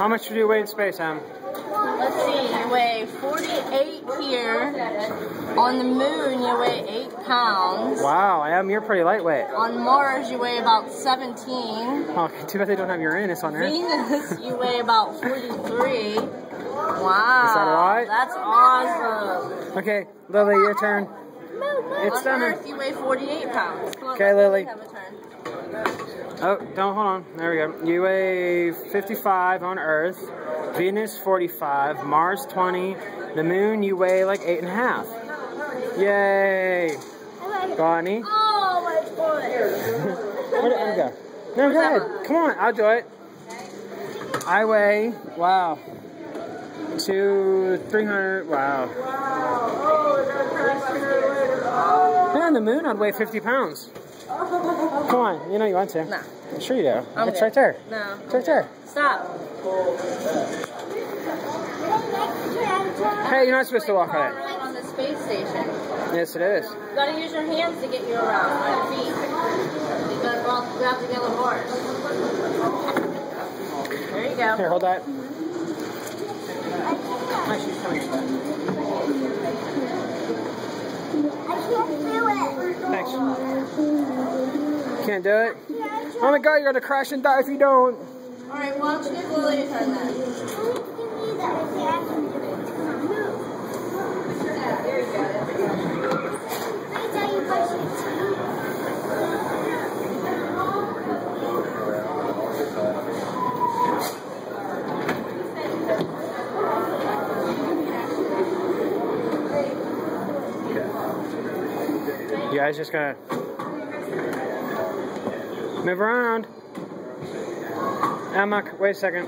How much do you weigh in space, Em? Let's see, you weigh 48 here. On the moon, you weigh 8 pounds. Wow, Em, you're pretty lightweight. On Mars, you weigh about 17. Oh, too bad they don't have Uranus on there. Venus, you weigh about 43. Wow. Is that right? That's awesome. Okay, Lily, your turn. It's On done. Earth, you weigh 48 pounds. Come on, Okay, Lily. Have a turn. Oh, don't, hold on. There we go. You weigh 55 on Earth. Venus, 45. Mars, 20. The moon, you weigh like 8.5. Yay! Bonnie. Oh, my foot. Where did it go? No, go ahead. Come on, I'll do it. I weigh, wow, 300, wow. Yeah, on the moon, I'd weigh 50 pounds. Come on, you know you want to. No. Sure you do. It's good. right there. No. It's right there. Stop. Hey, you're not supposed to walk on it. On the space station. Yes, it is. You gotta use your hands to get you around, not your feet. You gotta grab the yellow bars. There you go. Here, hold that. Thanks. Can't do it? Oh my god, you're gonna crash and die if you don't. Alright, why don't you give Lily a turn then? There you go. You guys just gotta move around. Emma, wait a second.